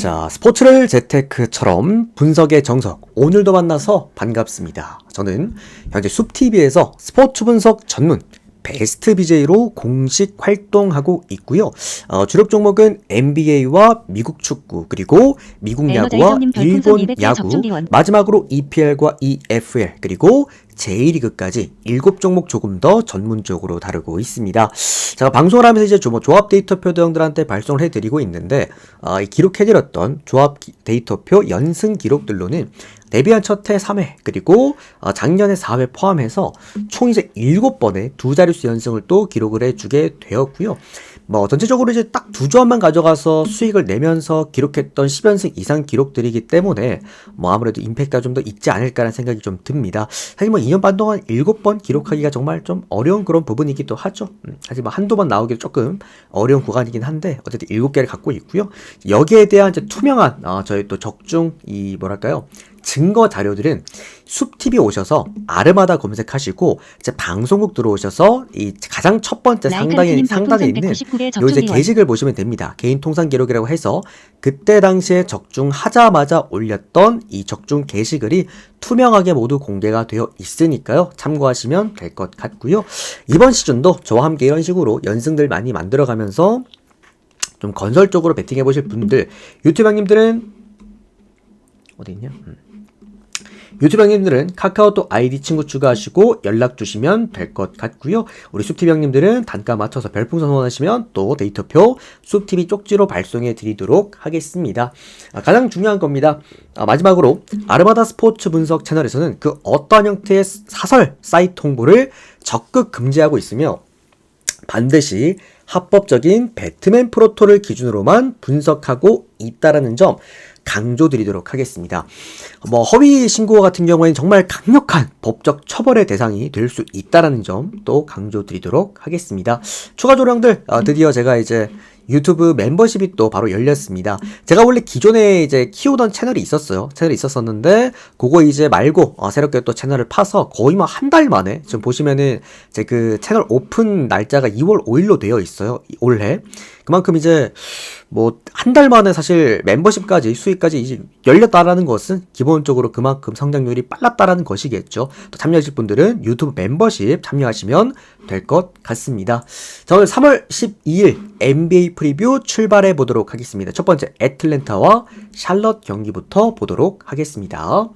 자, 스포츠를 재테크처럼 분석의 정석, 오늘도 만나서 반갑습니다. 저는 현재 숲TV에서 스포츠 분석 전문 베스트 BJ로 공식 활동하고 있고요. 주력 종목은 NBA와 미국 축구, 그리고 미국 야구와 일본 야구, 마지막으로 EPL과 EFL, 그리고 J리그까지 7종목 조금 더 전문적으로 다루고 있습니다. 제가 방송을 하면서 이제 조합 데이터표 대형들한테 발송을 해드리고 있는데, 이 기록해드렸던 조합 데이터표 연승 기록들로는 데뷔한 첫 해 3회, 그리고 작년에 4회 포함해서 총 이제 7번의 두 자릿수 연승을 또 기록을 해주게 되었고요. 전체적으로 이제 딱 두 조합만 가져가서 수익을 내면서 기록했던 10연승 이상 기록들이기 때문에 아무래도 임팩트가 좀 더 있지 않을까라는 생각이 좀 듭니다. 사실 2년 반 동안 7번 기록하기가 정말 좀 어려운 그런 부분이기도 하죠. 사실 한두 번 나오기 조금 어려운 구간이긴 한데, 어쨌든 7개를 갖고 있고요. 여기에 대한 이제 투명한 저희 또 적중 증거 자료들은 숲TV 오셔서 아르마다 검색하시고 이제 방송국 들어오셔서 이 가장 첫 번째 상단에 있는 요 이제 게시글 보시면 됩니다. 개인 통산 기록이라고 해서 그때 당시에 적중하자마자 올렸던 이 적중 게시글이 투명하게 모두 공개가 되어 있으니까요. 참고하시면 될 것 같고요. 이번 시즌도 저와 함께 이런 식으로 연승들 많이 만들어가면서 좀 건설적으로 베팅해 보실 분들, 유튜브 형님들은 어디 있냐? 유튜브 형님들은 카카오톡 아이디 친구 추가하시고 연락 주시면 될 것 같고요. 우리 숲TV 형님들은 단가 맞춰서 별풍선 원하시면 또 데이터표 숲TV 쪽지로 발송해 드리도록 하겠습니다. 가장 중요한 겁니다. 마지막으로 아르마다 스포츠 분석 채널에서는 그 어떠한 형태의 사설 사이트 홍보를 적극 금지하고 있으며, 반드시 합법적인 배트맨 프로토를 기준으로만 분석하고 있다라는 점 강조드리도록 하겠습니다. 허위 신고 같은 경우에는 정말 강력한 법적 처벌의 대상이 될 수 있다라는 점 또 강조드리도록 하겠습니다. 추가적으로 형들, 드디어 제가 이제 유튜브 멤버십이 또 바로 열렸습니다. 제가 원래 기존에 이제 키우던 채널이 있었었는데 그거 이제 말고 새롭게 또 채널을 파서 거의 한 달 만에, 지금 보시면은 제 그 채널 오픈 날짜가 2월 5일로 되어 있어요. 올해. 그만큼 이제 한 달 만에 사실 멤버십까지 수익까지 이제 열렸다라는 것은 기본적으로 그만큼 성장률이 빨랐다라는 것이겠죠. 또 참여하실 분들은 유튜브 멤버십 참여하시면 될 것 같습니다. 자, 오늘 3월 12일 NBA 프리뷰 출발해 보도록 하겠습니다. 첫 번째 애틀랜타와 샬럿 경기부터 보도록 하겠습니다.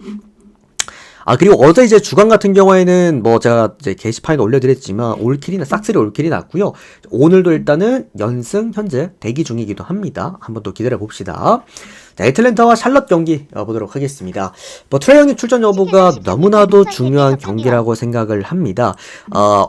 그리고 어제 이제 주간 같은 경우에는 제가 이제 게시판에 올려드렸지만 싹쓸이 올킬이 났고요. 오늘도 일단은 연승 현재 대기 중이기도 합니다. 한번 또 기다려 봅시다. 자, 애틀랜타와 샬럿 경기 보도록 하겠습니다. 트레이 형님 출전 여부가 너무나도 중요한 경기라고 생각을 합니다.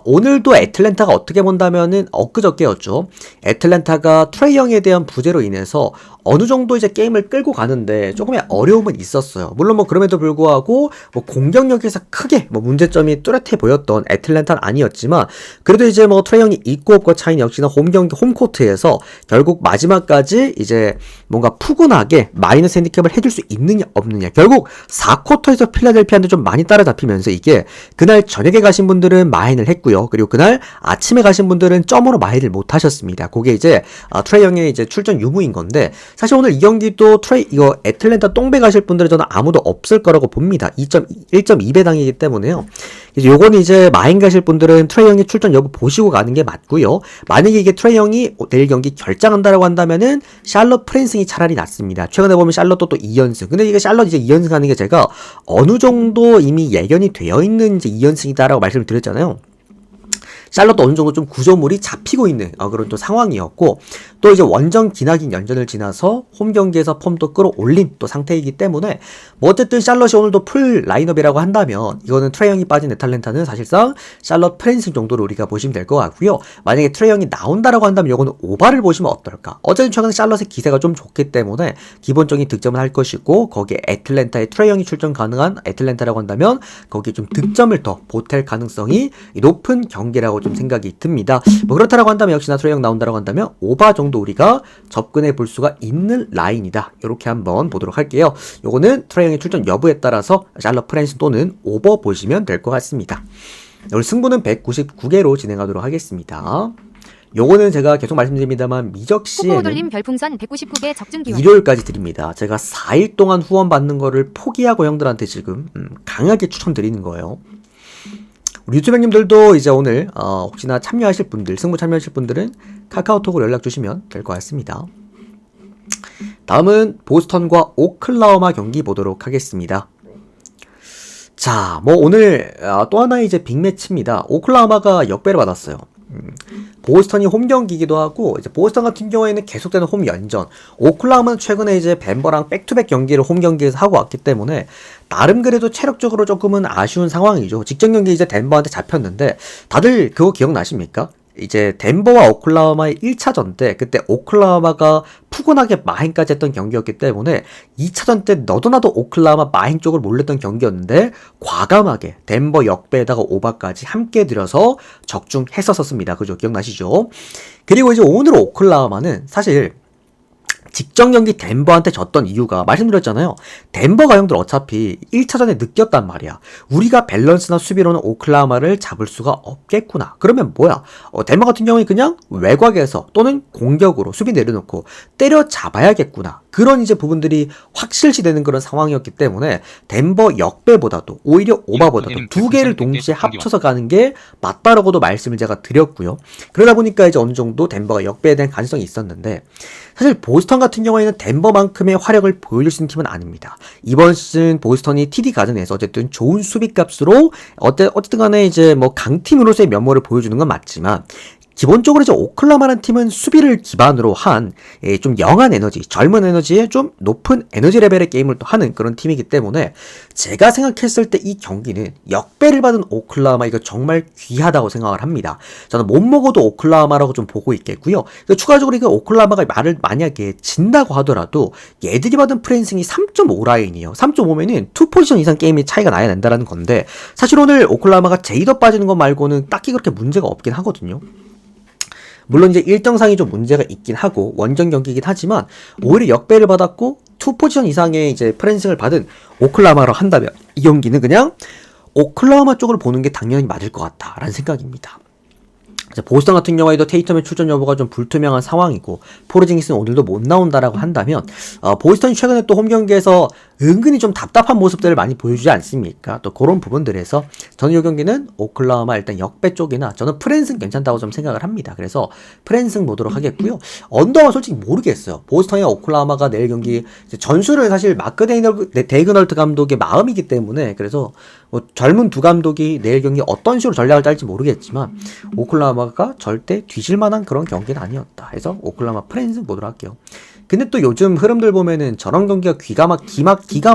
오늘도 애틀랜타가 어떻게 본다면은 엊그저께였죠. 애틀랜타가 트레이 형에 대한 부재로 인해서 어느 정도 이제 게임을 끌고 가는데 조금의 어려움은 있었어요. 물론 그럼에도 불구하고 공격력에서 크게 문제점이 뚜렷해 보였던 애틀랜타는 아니었지만, 그래도 이제 트레이 형이 있고 없고 차이는 역시나 홈코트에서 결국 마지막까지 이제 뭔가 푸근하게 마이너스 핸디캡을 해줄 수 있느냐 없느냐, 결국 4쿼터에서 필라델피아한테 좀 많이 따라잡히면서 이게 그날 저녁에 가신 분들은 마인을 했고요. 그리고 그날 아침에 가신 분들은 점으로 마인을 못 하셨습니다. 그게 이제 트레이 형의 이제 출전 유무인 건데, 사실 오늘 이 경기도 이거 애틀랜타 똥배 가실 분들은 저는 아무도 없을 거라고 봅니다. 1.2배 당이기 때문에요. 그래서 요거는 이제 마인 가실 분들은 트레이 형의 출전 여부 보시고 가는 게 맞고요. 만약에 이게 트레이 형이 내일 경기 결장한다라고 한다면은 샬럿 프랜승이 차라리 낫습니다. 최근에 보면 샬럿도 또 2연승. 근데 이게 샬럿 이제 2연승 하는 게 제가 어느 정도 이미 예견이 되어 있는 이제 2연승이다라고 말씀을 드렸잖아요. 샬럿도 어느 정도 좀 구조물이 잡히고 있는 그런 또 상황이었고, 또 이제 원정 기나긴 연전을 지나서 홈 경기에서 폼도 끌어올린 또 상태이기 때문에 어쨌든 샬럿이 오늘도 풀 라인업이라고 한다면 이거는 트레이 형이 빠진 애틀랜타는 사실상 샬럿 프랜승 정도로 우리가 보시면 될 것 같고요. 만약에 트레이 형이 나온다라고 한다면 이거는 오바를 보시면 어떨까? 어쨌든 최근에 샬럿의 기세가 좀 좋기 때문에 기본적인 득점을 할 것이고, 거기에 애틀랜타에 트레이 형이 출전 가능한 애틀랜타라고 한다면 거기에 좀 득점을 더 보탤 가능성이 높은 경기라고 좀 생각이 듭니다. 그렇다라고 한다면 역시나 트레이 형 나온다라고 한다면 오바 정도 우리가 접근해 볼 수가 있는 라인이다. 이렇게 한번 보도록 할게요. 요거는 트레이 형의 출전 여부에 따라서 샬럿 프랜스 또는 오버 보시면 될 것 같습니다. 오늘 승부는 199개로 진행하도록 하겠습니다. 요거는 제가 계속 말씀드립니다만 미적 시에는 코코호돌님 별풍선 199개 적중 기원. 일요일까지 드립니다. 제가 4일 동안 후원 받는 거를 포기하고 형들한테 지금 강하게 추천드리는 거예요. 우리 유튜브 형님들도 이제 오늘 혹시나 참여하실 분들, 승부 참여하실 분들은 카카오톡으로 연락 주시면 될 것 같습니다. 다음은 보스턴과 오클라호마 경기 보도록 하겠습니다. 자, 뭐 오늘 또 하나의 이제 빅매치입니다. 오클라호마가 역배를 받았어요. 보스턴이 홈 경기이기도 하고, 이제 보스턴 같은 경우에는 계속되는 홈 연전. 오클라호마는 최근에 이제 벤버랑 백투백 경기를 홈 경기에서 하고 왔기 때문에 나름 그래도 체력적으로 조금은 아쉬운 상황이죠. 직전 경기 이제 덴버한테 잡혔는데, 다들 그거 기억나십니까? 이제 덴버와 오클라호마의 1차전 때 그때 오클라호마가 푸근하게 마행까지 했던 경기였기 때문에 2차전 때 너도나도 오클라호마 마행 쪽을 몰렸던 경기였는데 과감하게 덴버 역배에다가 오바까지 함께 들여서 적중했었습니다. 그죠? 기억나시죠? 그리고 이제 오늘 오클라호마는 사실 직전 경기 덴버한테 졌던 이유가 말씀드렸잖아요. 덴버가 형들 어차피 1차전에 느꼈단 말이야. 우리가 밸런스나 수비로는 오클라호마를 잡을 수가 없겠구나. 그러면 뭐야? 덴버 같은 경우에 그냥 외곽에서 또는 공격으로 수비 내려놓고 때려 잡아야겠구나. 그런 이제 부분들이 확실시 되는 그런 상황이었기 때문에 덴버 역배보다도 오히려 오바보다도 두 개를 동시에 합쳐서 가는 게 맞다라고도 말씀을 제가 드렸고요. 그러다 보니까 이제 어느 정도 덴버가 역배에 대한 가능성이 있었는데 사실 보스턴 같은 경우에는 덴버만큼의 화력을 보여줄 수 있는 팀은 아닙니다. 이번 시즌 보스턴이 TD 가든에서 어쨌든 좋은 수비값으로 어쨌든 간에 이제 뭐 강팀으로서의 면모를 보여주는 건 맞지만 기본적으로 이제 오클라호마라는 팀은 수비를 기반으로 한 좀 영한 에너지, 젊은 에너지에 좀 높은 에너지 레벨의 게임을 또 하는 그런 팀이기 때문에 제가 생각했을 때 이 경기는 역배를 받은 오클라호마 이거 정말 귀하다고 생각을 합니다. 저는 못 먹어도 오클라호마라고 좀 보고 있겠고요. 추가적으로 이거 오클라호마가 말을 만약에 진다고 하더라도 얘들이 받은 프레인승이 3.5 라인이에요. 3.5면은 2포지션 이상 게임이 차이가 나야 된다는 건데 사실 오늘 오클라호마가 제이더 빠지는 것 말고는 딱히 그렇게 문제가 없긴 하거든요. 물론 이제 일정상이 좀 문제가 있긴 하고 원정 경기이긴 하지만 오히려 역배를 받았고 2포지션 이상의 이제 프랜싱을 받은 오클라호마로 한다면 이 경기는 그냥 오클라호마 쪽을 보는 게 당연히 맞을 것 같다라는 생각입니다. 보스턴 같은 경우에도 테이텀의 출전 여부가 좀 불투명한 상황이고 포르징기스는 오늘도 못 나온다라고 한다면 보스턴이 최근에 또 홈 경기에서 은근히 좀 답답한 모습들을 많이 보여주지 않습니까? 또 그런 부분들에서 저는 이 경기는 오클라호마 일단 역배 쪽이나 저는 프랜승 괜찮다고 좀 생각을 합니다. 그래서 프랜승 보도록 하겠고요. 언더는 솔직히 모르겠어요. 보스턴이나 오클라호마가 내일 경기 전술을 사실 마크 데이그널트 감독의 마음이기 때문에 그래서 뭐 젊은 두 감독이 내일 경기 어떤 식으로 전략을 짤지 모르겠지만 오클라호마가 절대 뒤질 만한 그런 경기는 아니었다 해서 오클라호마 프랜승 보도록 할게요. 근데 또 요즘 흐름들 보면은 저런 경기가 기가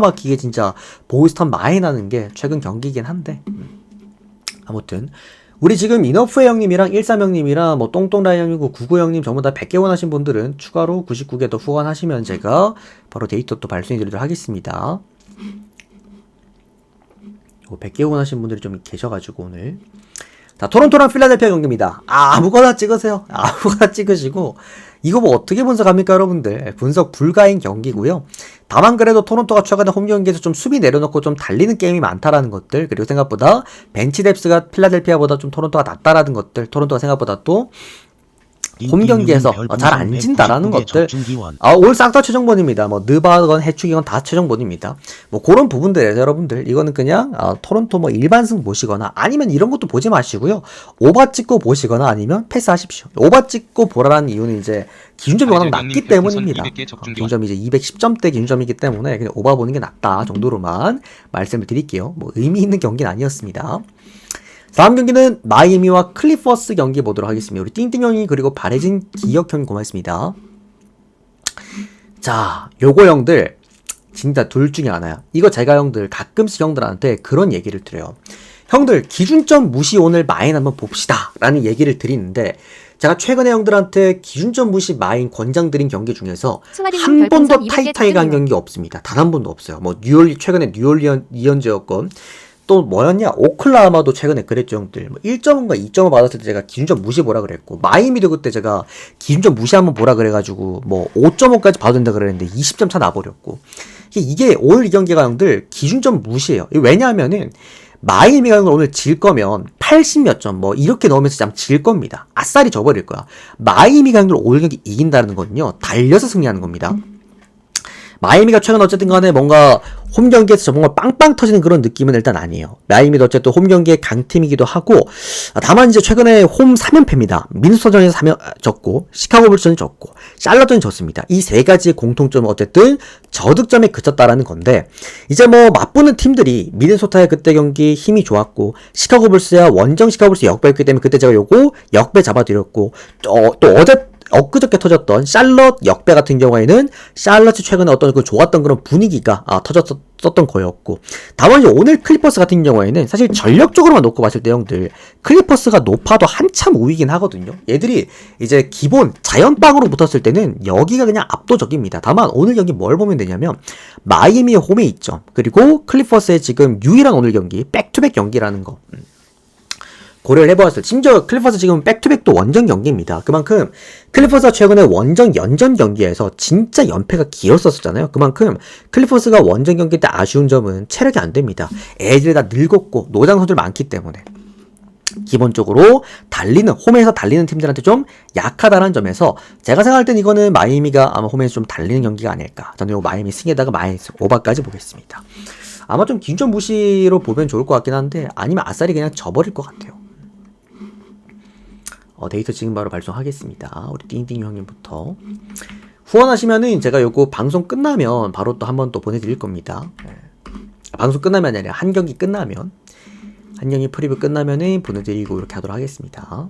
막히게 진짜 보스턴 많이 나는 게 최근 경기이긴 한데 아무튼 우리 지금 이너프의 형님이랑 13 형님이랑 뭐 똥똥라이 형님, 99 형님 전부 다 100개 원하신 분들은 추가로 99개 더 후원하시면 제가 바로 데이터 또 발송해 드리도록 하겠습니다. 100개 후원하신 분들이 좀 계셔가지고 오늘 자 토론토랑 필라델피아 경기입니다. 아무거나 찍으세요. 아무거나 찍으시고 이거 뭐 어떻게 분석합니까 여러분들. 분석 불가인 경기고요. 다만 그래도 토론토가 최근에 홈 경기에서 좀 수비 내려놓고 좀 달리는 게임이 많다라는 것들 그리고 생각보다 벤치 뎁스가 필라델피아보다 좀 토론토가 낫다라는 것들 토론토가 생각보다 또 홈 경기에서 잘 안 진다라는 것들 올 싹 다 최종본입니다. 뭐 느바건 해축이건 다 최종본입니다. 뭐 그런 부분들에서 여러분들 이거는 그냥 토론토 뭐 일반승 보시거나 아니면 이런 것도 보지 마시고요. 오바 찍고 보시거나 아니면 패스하십시오. 오바 찍고 보라는 이유는 이제 기준점이 워낙 낮기 때문입니다. 기준점이 이제 210점대 기준점이기 때문에 그냥 오바 보는 게 낫다 정도로만 말씀을 드릴게요. 뭐 의미 있는 경기는 아니었습니다. 다음 경기는 마이애미와 클리퍼스 경기 보도록 하겠습니다. 우리 띵띵형이 그리고 바래진 기억형이 고맙습니다. 자, 요거 형들 진짜 둘 중에 하나야. 이거 제가 형들 가끔씩 형들한테 그런 얘기를 드려요. 형들 기준점 무시 오늘 마인 한번 봅시다 라는 얘기를 드리는데 제가 최근에 형들한테 기준점 무시 마인 권장 드린 경기 중에서 한 번도 타이타이 간 경기 없습니다. 단 한 번도 없어요. 뭐 최근에 뉴올리언즈였건 또 뭐였냐? 오클라호마도 최근에 그랬죠, 형들. 뭐 1.5인가 2.5 받았을 때 제가 기준점 무시 보라 그랬고, 마이애미도 그때 제가 기준점 무시 한번 보라 그래가지고, 뭐 5.5까지 봐도 된다 그랬는데 20점 차 나버렸고. 이게 오늘 이 경기가 형들 기준점 무시예요. 왜냐하면은 마이애미가 오늘 질 거면 80 몇 점 뭐 이렇게 넣으면서 참 질 겁니다. 아싸리 져버릴 거야. 마이애미가 형들 오늘 경기 이긴다는 거는요, 달려서 승리하는 겁니다. 마이애미가 최근 어쨌든 간에 뭔가 홈 경기에서 정말 빵빵 터지는 그런 느낌은 일단 아니에요. 마이애미도 어쨌든 홈 경기의 강팀이기도 하고, 다만 이제 최근에 홈 3연패입니다. 미네소타전에서 졌고, 시카고 불스전이 졌고, 샬럿전이 졌습니다. 이 세 가지의 공통점은 어쨌든 저득점에 그쳤다라는 건데, 이제 뭐 맞붙는 팀들이 미네소타의 그때 경기 힘이 좋았고, 시카고 불스야 원정 시카고 불스 역배였기 때문에 그때 제가 요거 역배 잡아드렸고, 또 어제 엊그저께 터졌던 샬럿 역배 같은 경우에는 샬럿이 최근에 어떤 그 좋았던 그런 분위기가 터졌었던 거였고, 다만 이제 오늘 클리퍼스 같은 경우에는 사실 전력적으로만 놓고 봤을 때 형들 클리퍼스가 높아도 한참 우위긴 하거든요. 얘들이 이제 기본 자연빵으로 붙었을 때는 여기가 그냥 압도적입니다. 다만 오늘 경기 뭘 보면 되냐면 마이애미의 홈에 있죠. 그리고 클리퍼스의 지금 유일한 오늘 경기 백투백 경기라는 거 고려를 해보았어요. 심지어 클리퍼스 지금 백투백도 원정 경기입니다. 그만큼 클리퍼스가 최근에 원정 연전 경기에서 진짜 연패가 길었었잖아요. 그만큼 클리퍼스가 원정 경기 때 아쉬운 점은 체력이 안 됩니다. 애들이 다 늙었고 노장 선수들 많기 때문에 기본적으로 홈에서 달리는 팀들한테 좀 약하다는 점에서 제가 생각할 땐 이거는 마이애미가 아마 홈에서 좀 달리는 경기가 아닐까. 저는 이 마이애미 승에다가 마이너스 오버까지 보겠습니다. 아마 좀 긴점 무시로 보면 좋을 것 같긴 한데, 아니면 아싸리 그냥 져버릴 것 같아요. 데이터 지금 바로 발송하겠습니다. 우리 띵띵 형님부터 후원하시면은 제가 요거 방송 끝나면 바로 또 한번 또 보내드릴 겁니다. 방송 끝나면 아니라 한 경기 끝나면, 한 경기 프리뷰 끝나면은 보내드리고 이렇게 하도록 하겠습니다.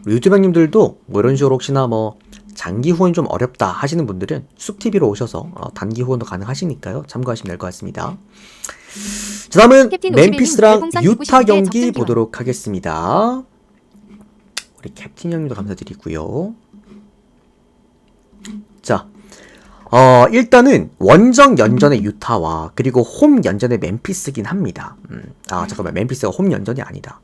우리 유튜브 형님들도 뭐 이런 식으로 혹시나 뭐 장기 후원 좀 어렵다 하시는 분들은 숲TV로 오셔서 단기 후원도 가능하시니까요. 참고하시면 될 것 같습니다. 자, 다음은 멤피스랑 유타 경기 보도록 하겠습니다. 우리 캡틴 형님도 감사드리고요. 자, 일단은 원정 연전의 유타와 그리고 홈 연전의 멤피스긴 합니다. 잠깐만, 멤피스가 홈 연전이 아니다.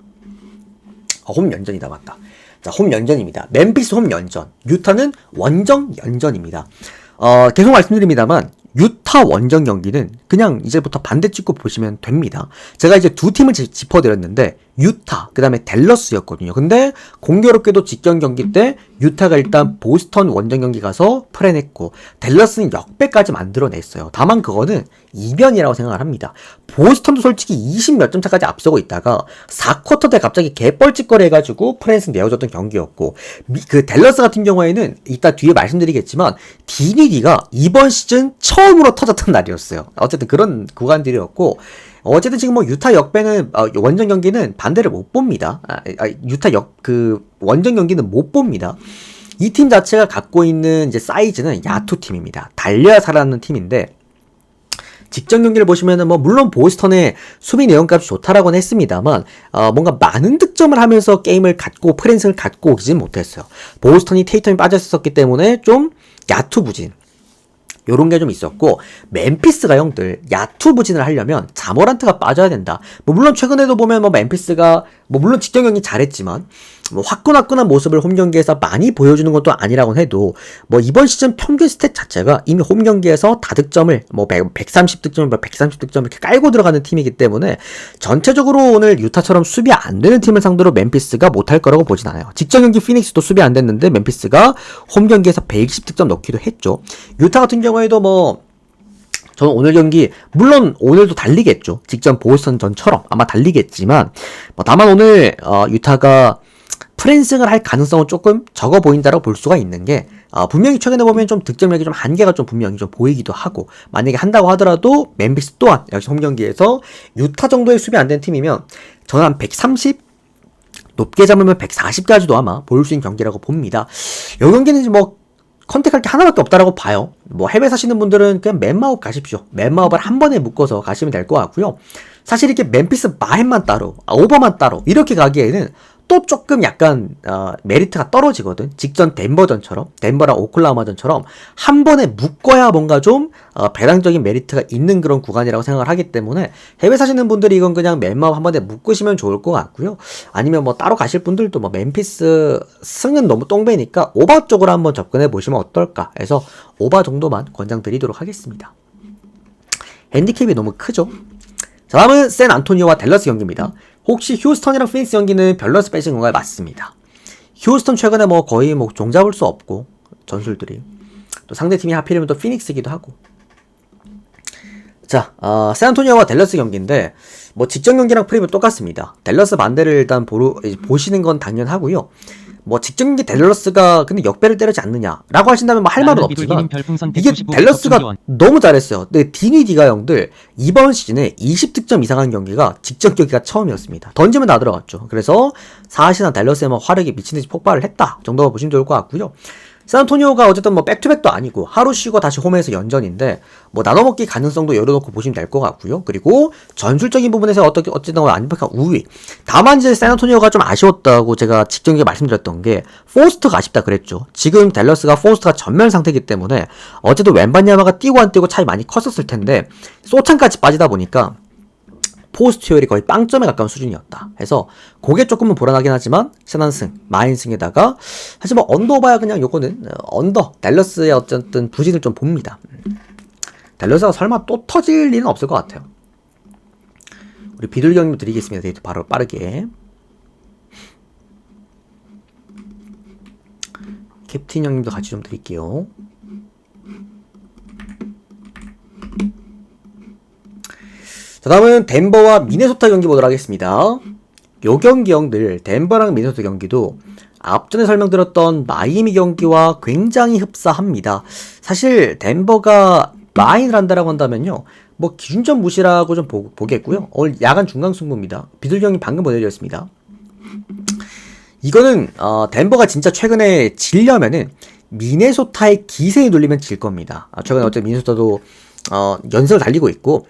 홈 연전이다, 맞다. 자, 홈 연전입니다. 멤피스 홈 연전, 유타는 원정 연전입니다. 계속 말씀드립니다만 유타 원정 경기는 그냥 이제부터 반대 찍고 보시면 됩니다. 제가 이제 두 팀을 짚어드렸는데 유타, 그 다음에 댈러스였거든요. 근데 공교롭게도 직전 경기 때 유타가 일단 보스턴 원정 경기 가서 프레냈고 댈러스는 역배까지 만들어냈어요. 다만 그거는 이변이라고 생각을 합니다. 보스턴도 솔직히 20 몇 점 차까지 앞서고 있다가 4쿼터 때 갑자기 개뻘짓거리 해가지고 프레넷은 내어줬던 경기였고, 그 댈러스 같은 경우에는 이따 뒤에 말씀드리겠지만 디니디가 이번 시즌 처음으로 터졌던 날이었어요. 어쨌든 그런 구간들이었고, 어쨌든 지금 뭐 유타 역배는 원정 경기는 반대를 못 봅니다. 유타 원정 경기는 못 봅니다. 이 팀 자체가 갖고 있는 이제 사이즈는 야투 팀입니다. 달려야 살아남는 팀인데, 직전 경기를 보시면은 뭐 물론 보스턴의 수비 내용값이 좋다라고는 했습니다만 뭔가 많은 득점을 하면서 게임을 갖고 프랜스를 갖고 오지는 못했어요. 보스턴이 테이텀이 빠졌었기 때문에 좀 야투 부진, 요런 게 좀 있었고, 멤피스가 형들 야투 부진을 하려면 자모란트가 빠져야 된다. 뭐 물론 최근에도 보면 뭐 멤피스가 뭐 물론 직전 경기 잘했지만 뭐 화끈화끈한 모습을 홈 경기에서 많이 보여주는 것도 아니라고 해도 뭐 이번 시즌 평균 스탯 자체가 이미 홈 경기에서 다득점을 뭐 130득점, 130득점 이렇게 깔고 들어가는 팀이기 때문에 전체적으로 오늘 유타처럼 수비 안 되는 팀을 상대로 멤피스가 못할 거라고 보진 않아요. 직전 경기 피닉스도 수비 안 됐는데 멤피스가 홈 경기에서 120득점 넣기도 했죠. 유타 같은 경우에도 뭐 저는 오늘 경기 물론 오늘도 달리겠죠. 직전 보스턴 전처럼 아마 달리겠지만 다만 오늘 유타가 프랜승을 할 가능성은 조금 적어 보인다라고 볼 수가 있는 게 분명히 최근에 보면 좀 득점력이 좀 한계가 좀 분명히 좀 보이기도 하고, 만약에 한다고 하더라도 멤피스 또한 역시 홈 경기에서 유타 정도의 수비 안 된 팀이면 저는 한 130 높게 잡으면 140까지도 아마 보일 수 있는 경기라고 봅니다. 이 경기는 뭐 컨택할 게 하나밖에 없다라고 봐요. 뭐 해외 사시는 분들은 그냥 맨마업 가십시오. 맨마업을 한 번에 묶어서 가시면 될 것 같고요. 사실 이렇게 멤피스 마헨만 따로, 오버만 따로 이렇게 가기에는 또 조금 약간 메리트가 떨어지거든. 직전 덴버전처럼, 덴버랑 오클라호마전처럼 한 번에 묶어야 뭔가 좀 배당적인 메리트가 있는 그런 구간이라고 생각을 하기 때문에 해외 사시는 분들이 이건 그냥 맨마음 한 번에 묶으시면 좋을 것 같고요. 아니면 뭐 따로 가실 분들도 뭐 멤피스 승은 너무 똥배니까 오바 쪽으로 한번 접근해 보시면 어떨까 해서 오바 정도만 권장드리도록 하겠습니다. 핸디캡이 너무 크죠? 자, 다음은 샌안토니오와 댈러스 경기입니다. 혹시 휴스턴이랑 피닉스 경기는 밸런스 빼신 건가요? 맞습니다. 휴스턴 최근에 뭐 거의 뭐 종잡을 수 없고 전술들이 또 상대팀이 하필이면 또 피닉스기도 하고. 자, 샌안토니오와 댈러스 경기인데 뭐 직전 경기랑 프리뷰 똑같습니다. 댈러스 반대를 일단 보시는 건 당연하고요. 뭐 직전 경기 댈러스가 근데 역배를 때리지 않느냐라고 하신다면 뭐 할 말은 없지만 이게 댈러스가 너무 잘했어요. 근데 디니디가 형들 이번 시즌에 20득점 이상한 경기가 직전 경기가 처음이었습니다. 던지면 다 들어갔죠. 그래서 사실상 댈러스의 뭐 화력이 미친듯이 폭발을 했다 정도가 보시면 좋을 것 같고요. 샌안토니오가 어쨌든 뭐 백투백도 아니고 하루 쉬고 다시 홈에서 연전인데 뭐 나눠먹기 가능성도 열어놓고 보시면 될 것 같고요. 그리고 전술적인 부분에서 어쨌든 완벽한 우위. 다만 이제 샌안토니오가 좀 아쉬웠다고 제가 직전에 말씀드렸던 게 포스트가 아쉽다 그랬죠. 지금 댈러스가 포스트가 전면 상태이기 때문에 어쨌든 웬반야마가 뛰고 안 뛰고 차이 많이 컸었을 텐데 소찬까지 빠지다 보니까 포스트 효율이 거의 빵점에 가까운 수준이었다. 해서 그게 조금은 불안하긴 하지만 샌안승, 마인승에다가 사실 뭐 언더바야 그냥 요거는 댈러스의 어쨌든 부진을 좀 봅니다. 댈러스가 설마 또 터질 일은 없을 것 같아요. 우리 비둘기 형님 드리겠습니다. 데이트 바로 빠르게. 캡틴 형님도 같이 좀 드릴게요. 자, 다음은 덴버와 미네소타 경기 보도록 하겠습니다. 요 경기 형들 덴버랑 미네소타 경기도 앞전에 설명드렸던 마이애미 경기와 굉장히 흡사합니다. 사실 덴버가 마인을 한다라고 한다면요 뭐 기준점 무시라고 좀 보겠고요. 오늘 야간 중간 승부입니다. 비둘기 형님 방금 보내드렸습니다. 이거는 덴버가 진짜 최근에 지려면은 미네소타의 기세에 눌리면 질 겁니다. 최근에 어쨌든 미네소타도 연승을 달리고 있고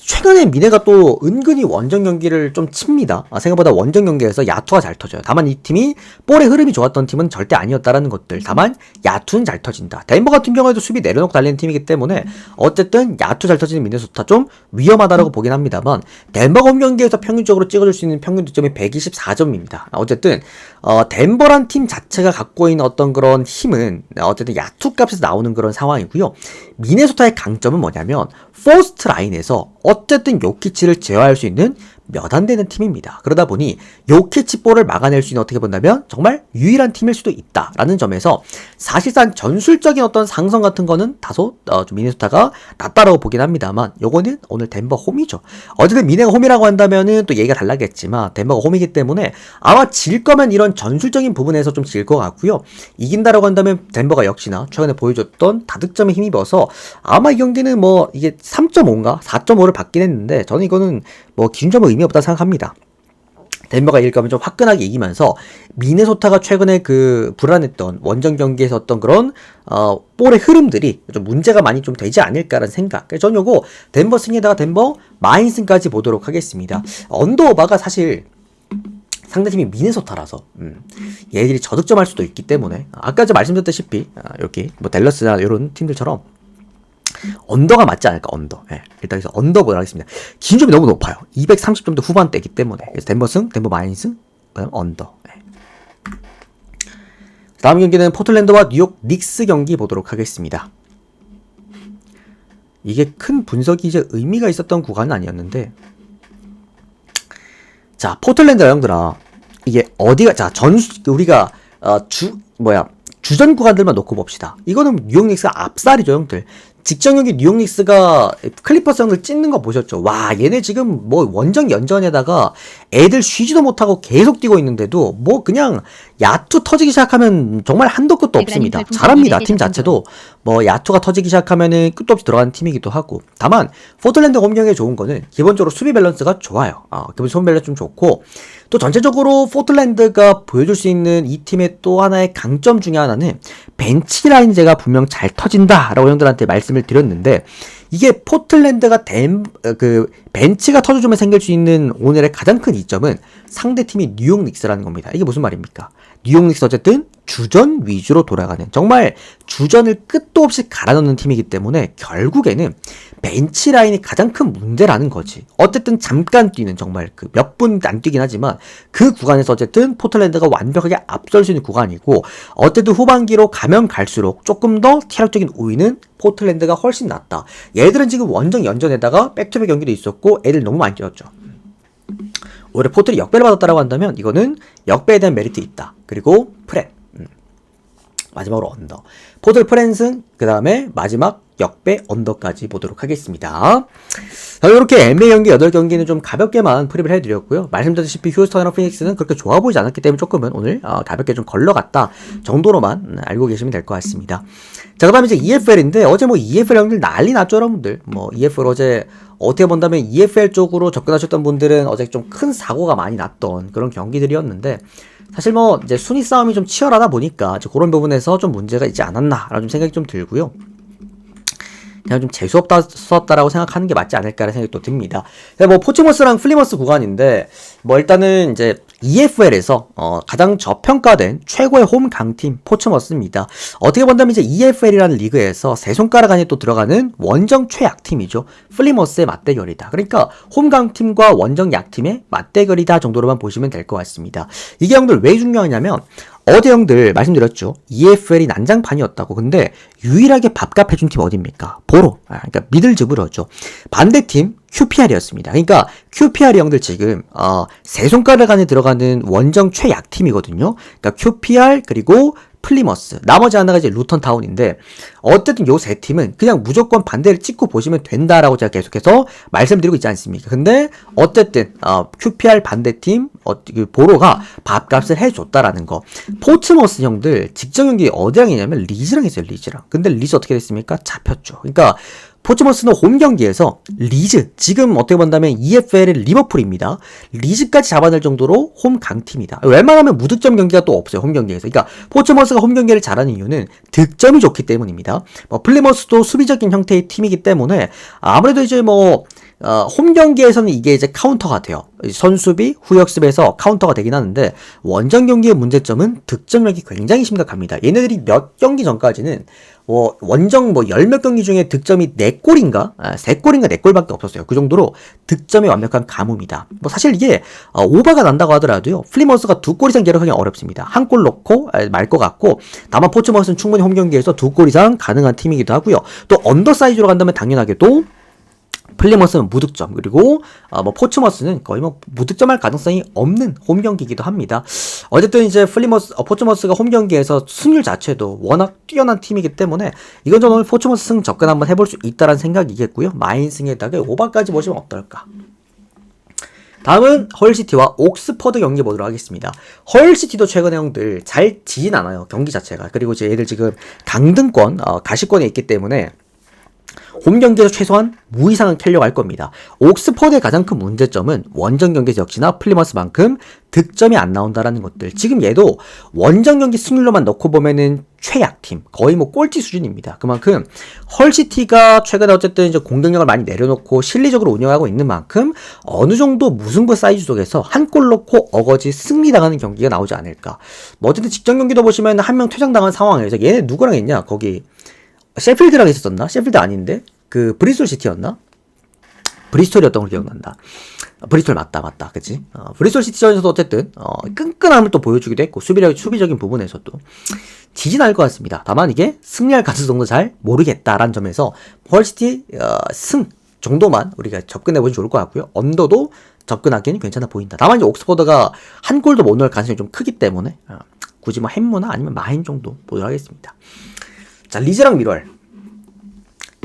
최근에 미네가 또 은근히 원정 경기를 좀 칩니다. 생각보다 원정 경기에서 야투가 잘 터져요. 다만 이 팀이 볼의 흐름이 좋았던 팀은 절대 아니었다라는 것들. 다만 야투는 잘 터진다. 덴버 같은 경우에도 수비 내려놓고 달리는 팀이기 때문에 어쨌든 야투 잘 터지는 미네소타 좀 위험하다라고 보긴 합니다만 덴버가 홈 경기에서 평균적으로 찍어줄 수 있는 평균 득점이 124점입니다. 어쨌든 덴버란 팀 자체가 갖고 있는 어떤 그런 힘은 어쨌든 야투 값에서 나오는 그런 상황이고요. 미네소타의 강점은 뭐냐면 포스트 라인에서 어쨌든 요키치를 제어할 수 있는 몇 안 되는 팀입니다. 그러다 보니 요키치 볼을 막아낼 수 있는 어떻게 본다면 정말 유일한 팀일 수도 있다라는 점에서 사실상 전술적인 어떤 상성 같은 거는 다소 좀 미네소타가 낫다라고 보긴 합니다만 요거는 오늘 덴버 홈이죠. 어쨌든 미네가 홈이라고 한다면은 또 얘기가 달라겠지만 덴버가 홈이기 때문에 아마 질 거면 이런 전술적인 부분에서 좀 질 것 같고요. 이긴다라고 한다면 덴버가 역시나 최근에 보여줬던 다득점에 힘입어서 아마 이 경기는 뭐 이게 3.5인가 4.5를 받긴 했는데 저는 이거는 뭐 기준점은 의미 없다 생각합니다. 덴버가 이길 거면 좀 화끈하게 이기면서 미네소타가 최근에 그 불안했던 원정 경기에서 어떤 그런 볼의 흐름들이 좀 문제가 많이 좀 되지 않을까라는 생각. 그래서 저는 요거 덴버 승에다가 덴버 마인승까지 보도록 하겠습니다. 언더오바가 사실 상대팀이 미네소타라서 얘들이 저득점할 수도 있기 때문에 아까 제가 말씀드렸다시피 이렇게 뭐 댈러스나 이런 팀들처럼 언더가 맞지 않을까. 언더. 예. 일단 여기서 언더 보도록 하겠습니다. 기준점이 너무 높아요. 230점대 후반대이기 때문에. 그래서 덴버 승, 덴버 마인승, 그다음 언더. 예. 다음 경기는 포틀랜드와 뉴욕 닉스 경기 보도록 하겠습니다. 이게 큰 분석이 이제 의미가 있었던 구간은 아니었는데, 자, 포틀랜드 형들아, 이게 어디가, 자, 우리가 주전 구간들만 놓고 봅시다. 이거는 뉴욕 닉스가 압살이죠, 형들. 직전 경기 뉴욕 닉스가 클리퍼스 형들 찢는 거 보셨죠? 와, 얘네 지금 뭐 원정 연전에다가 애들 쉬지도 못하고 계속 뛰고 있는데도 뭐 그냥 야투 터지기 시작하면 정말 한도 끝도 없습니다. 잘합니다. 팀 자체도 뭐 야투가 터지기 시작하면은 끝도 없이 들어가는 팀이기도 하고. 다만 포틀랜드 홈 경기에 좋은 거는 기본적으로 수비 밸런스가 좋아요. 기본 수비 밸런스 좀 좋고 또 전체적으로 포틀랜드가 보여줄 수 있는 이 팀의 또 하나의 강점 중에 하나는 벤치 라인 제가 분명 잘 터진다라고 형들한테 말씀을 드렸는데 이게 포틀랜드가 벤치가 터져주면 생길 수 있는 오늘의 가장 큰 이점은 상대팀이 뉴욕 닉스라는 겁니다. 이게 무슨 말입니까? 뉴욕 닉스 어쨌든 주전 위주로 돌아가는, 정말 주전을 끝도 없이 갈아넣는 팀이기 때문에 결국에는 벤치 라인이 가장 큰 문제라는 거지. 어쨌든 잠깐 뛰는, 정말 그 몇 분 안 뛰긴 하지만 그 구간에서 어쨌든 포틀랜드가 완벽하게 앞설 수 있는 구간이고, 어쨌든 후반기로 가면 갈수록 조금 더 체력적인 우위는 포틀랜드가 훨씬 낫다. 얘들은 지금 원정 연전에다가 백투백 경기도 있었고 애들 너무 많이 뛰었죠. 오히려 포틀이 역배를 받았다라고 한다면 이거는 역배에 대한 메리트 있다. 그리고 프렛, 마지막으로 언더. 포틀 프렌승, 그 다음에 마지막 역배 언더까지 보도록 하겠습니다. 자, 이렇게 NBA 경기 8경기는 좀 가볍게만 프립을 해드렸고요. 말씀드렸다시피 휴스턴이랑 피닉스는 그렇게 좋아 보이지 않았기 때문에 조금은 오늘 가볍게 좀 걸러갔다 정도로만 알고 계시면 될 것 같습니다. 자, 그 다음에 이제 EFL인데, 어제 뭐 EFL 형들 난리 났죠, 여러분들. 뭐 EFL 어제 어떻게 본다면 EFL 쪽으로 접근하셨던 분들은 어제 좀 큰 사고가 많이 났던 그런 경기들이었는데, 사실 뭐 이제 순위 싸움이 좀 치열하다 보니까 그런 부분에서 좀 문제가 있지 않았나라는 좀 생각이 좀 들고요. 그냥 좀 재수없었다라고 생각하는 게 맞지 않을까라는 생각이 또 듭니다. 뭐 포츠머스랑 플리머스 구간인데, 뭐 일단은 이제 EFL에서 가장 저평가된 최고의 홈 강팀 포츠머스입니다. 어떻게 본다면 이제 EFL이라는 리그에서 세 손가락 안에 또 들어가는 원정 최약팀이죠. 플리머스의 맞대결이다. 그러니까 홈 강팀과 원정 약팀의 맞대결이다 정도로만 보시면 될 것 같습니다. 이게 형들 왜 중요하냐면, 어제 형들 말씀드렸죠. EFL이 난장판이었다고. 근데 유일하게 밥값 해준 팀 어딥니까? 보로. 그러니까 미들즈브러죠. 반대팀 QPR이었습니다. 그러니까 QPR이 형들 지금 세 손가락 안에 들어가는 원정 최약팀이거든요. 그러니까 QPR 그리고 플리머스, 나머지 하나가 이제 루턴타운인데, 어쨌든 요 세 팀은 그냥 무조건 반대를 찍고 보시면 된다라고 제가 계속해서 말씀드리고 있지 않습니까? 근데 어쨌든 QPR 반대팀 보로가 밥값을 해줬다라는 거. 포츠머스 형들 직전 경기 어디랑 했냐면 리즈랑 했어요, 리즈랑. 근데 리즈 어떻게 됐습니까? 잡혔죠. 그러니까 포츠머스는 홈 경기에서 리즈, 지금 어떻게 본다면 EFL의 리버풀입니다. 리즈까지 잡아낼 정도로 홈 강팀이다. 웬만하면 무득점 경기가 또 없어요, 홈 경기에서. 그러니까 포츠머스가 홈 경기를 잘하는 이유는 득점이 좋기 때문입니다. 플리머스도 수비적인 형태의 팀이기 때문에 아무래도 이제 홈 경기에서는 이게 이제 카운터가 돼요. 선수비, 후역습에서 카운터가 되긴 하는데, 원정 경기의 문제점은 득점력이 굉장히 심각합니다. 얘네들이 몇 경기 전까지는 원정 10몇 경기 중에 득점이 4골인가? 3골인가 4골밖에 없었어요. 그 정도로 득점이 완벽한 가뭄이다. 사실 이게 오바가 난다고 하더라도요, 플리머스가 2골 이상 기록하기 어렵습니다. 1골 넣고 말 것 같고, 다만 포츠머스는 충분히 홈 경기에서 2골 이상 가능한 팀이기도 하고요. 또 언더사이즈로 간다면 당연하게도 플리머스는 무득점, 그리고 포츠머스는 거의 무득점할 가능성이 없는 홈 경기이기도 합니다. 어쨌든 이제 포츠머스가 홈 경기에서 승률 자체도 워낙 뛰어난 팀이기 때문에 이건 좀 오늘 포츠머스 승 접근 한번 해볼 수 있다라는 생각이겠고요. 마인승에다가 오바까지 보시면 어떨까? 다음은 헐시티와 옥스퍼드 경기 보도록 하겠습니다. 헐시티도 최근에 형들 잘 지진 않아요, 경기 자체가. 그리고 이제 얘들 지금 강등권, 가시권에 있기 때문에 홈 경기에서 최소한 무이상은 캐려고 할 겁니다. 옥스퍼드의 가장 큰 문제점은 원정 경기에서 역시나 플리머스만큼 득점이 안 나온다라는 것들. 지금 얘도 원정 경기 승률로만 넣고 보면은 최약팀, 거의 꼴찌 수준입니다. 그만큼 헐시티가 최근에 어쨌든 이제 공격력을 많이 내려놓고 실리적으로 운영하고 있는 만큼 어느 정도 무승부 사이즈 속에서 한 골 넣고 어거지 승리당하는 경기가 나오지 않을까. 어쨌든 직전 경기도 보시면 한 명 퇴장당한 상황에서 얘네 누구랑 했냐? 거기 셰필드랑 있었었나? 셰필드 아닌데? 브리스톨 시티였나? 브리스톨이었던 걸 기억난다. 브리스톨 맞다. 그치? 브리스톨 시티전에서도 어쨌든, 끈끈함을 또 보여주기도 했고, 수비적인 부분에서도. 지진 않을 것 같습니다. 다만 이게 승리할 가능성도 잘 모르겠다라는 점에서, 헐시티, 승 정도만 우리가 접근해보시면 좋을 것 같고요. 언더도 접근하기에는 괜찮아 보인다. 다만 이제 옥스퍼드가 한 골도 못 넣을 가능성이 좀 크기 때문에, 굳이 햄머나 아니면 마인 정도 보도록 하겠습니다. 자, 리즈랑 미럴.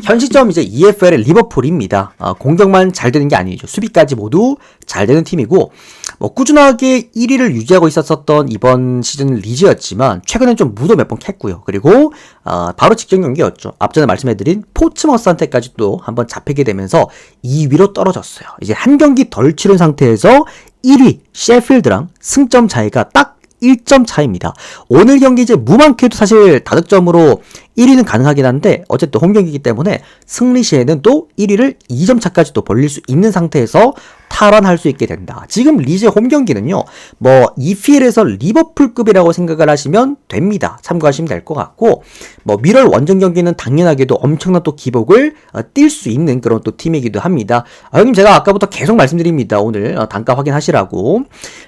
현 시점 이제 EFL의 리버풀입니다. 공격만 잘 되는 게 아니죠. 수비까지 모두 잘 되는 팀이고, 꾸준하게 1위를 유지하고 있었던 이번 시즌 리즈였지만, 최근엔 좀 무도 몇 번 캤고요. 그리고, 바로 직전 경기였죠. 앞전에 말씀해드린 포츠머스한테까지 또 한번 잡히게 되면서 2위로 떨어졌어요. 이제 한 경기 덜 치른 상태에서 1위 셰필드랑 승점 차이가 딱 1점 차이입니다. 오늘 경기 이제 무만쾌도 사실 다득점으로 1위는 가능하긴 한데, 어쨌든 홈 경기이기 때문에 승리 시에는 또 1위를 2점 차까지 또 벌릴 수 있는 상태에서 탈환할 수 있게 된다. 지금 리즈의 홈 경기는요, 뭐 EPL에서 리버풀급이라고 생각을 하시면 됩니다. 참고하시면 될 것 같고, 뭐 미럴 원정 경기는 당연하게도 엄청난 또 기복을 뛸 수 있는 그런 또 팀이기도 합니다. 형님 제가 아까부터 계속 말씀드립니다. 오늘 단가 확인하시라고.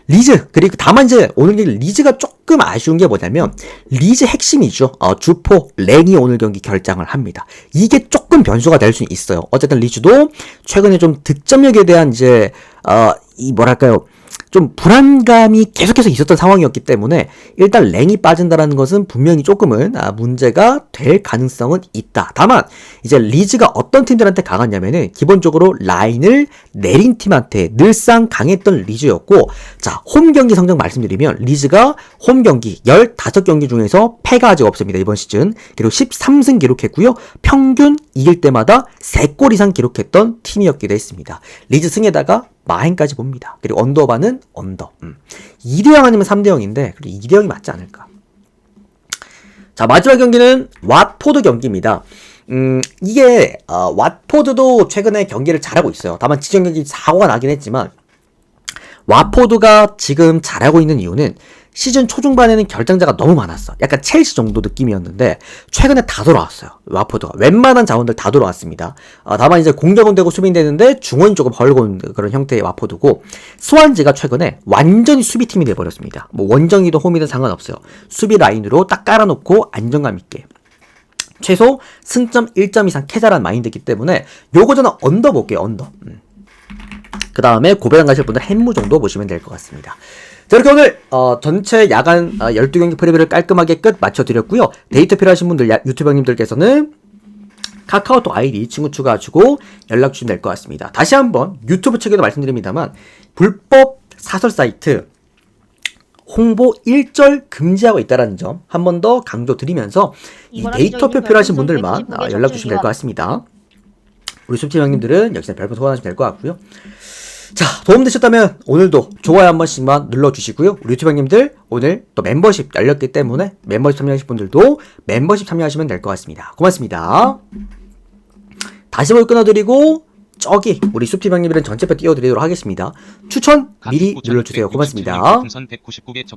리즈, 그리고 다만 이제 오늘 경기 리즈가 조금 아쉬운 게 뭐냐면 리즈 핵심이죠. 주포 랭이 오늘 경기 결장을 합니다. 이게 조금 변수가 될 수 있어요. 어쨌든 리즈도 최근에 좀 득점력에 대한 이제 이 뭐랄까요, 좀 불안감이 계속해서 있었던 상황이었기 때문에 일단 랭이 빠진다는 것은 분명히 조금은 문제가 될 가능성은 있다. 다만 이제 리즈가 어떤 팀들한테 강하냐면은 기본적으로 라인을 내린 팀한테 늘상 강했던 리즈였고, 자, 홈 경기 성적 말씀드리면 리즈가 홈 경기 15경기 중에서 패가 아직 없습니다. 이번 시즌. 그리고 13승 기록했고요. 평균 이길 때마다 3골 이상 기록했던 팀이었기도 했습니다. 리즈 승에다가 마행까지 봅니다. 그리고 언더바는 언더. 2대0 아니면 3대0인데, 그리고 2대0이 맞지 않을까. 자, 마지막 경기는 왓포드 경기입니다. 이게, 왓포드도 최근에 경기를 잘하고 있어요. 다만 지정 경기 사고가 나긴 했지만, 왓포드가 지금 잘하고 있는 이유는 시즌 초중반에는 결장자가 너무 많았어. 약간 첼시 정도 느낌이었는데 최근에 다 돌아왔어요. 왓포드가 웬만한 자원들 다 돌아왔습니다. 다만 이제 공격은 되고 수비는 되는데 중원이 조금 벌거운 그런 형태의 왓포드고, 스완지가 최근에 완전히 수비팀이 돼버렸습니다. 뭐 원정이든 홈이든 상관없어요. 수비 라인으로 딱 깔아놓고 안정감 있게 최소 승점 1점 이상 캐자란 마인드이기 때문에 요거 저는 언더 볼게요. 언더. 그 다음에 고배당 가실 분들 햄무 정도 보시면 될 것 같습니다. 자, 이렇게 오늘 전체 야간 12경기 프리뷰를 깔끔하게 끝 마쳐드렸고요. 데이터 필요하신 분들, 유튜브 형님들께서는 카카오톡 아이디 친구 추가하시고 연락 주시면 될 것 같습니다. 다시 한번 유튜브 측에도 말씀드립니다만 불법 사설 사이트 홍보 일절 금지하고 있다는 점 한 번 더 강조드리면서 이 데이터표 필요하신 분들만 연락 주시면 될 것 같습니다. 우리 숲팀 형님들은 역시나 별표 소환하시면 될 것 같고요. 자, 도움되셨다면 오늘도 좋아요 한 번씩만 눌러주시고요. 우리 유튜브 형님들 오늘 또 멤버십 열렸기 때문에 멤버십 참여하실 분들도 멤버십 참여하시면 될 것 같습니다. 고맙습니다. 다시 볼 끊어드리고 저기 우리 숲팀 형님들은 전체표 띄워드리도록 하겠습니다. 추천 미리 눌러주세요. 고맙습니다.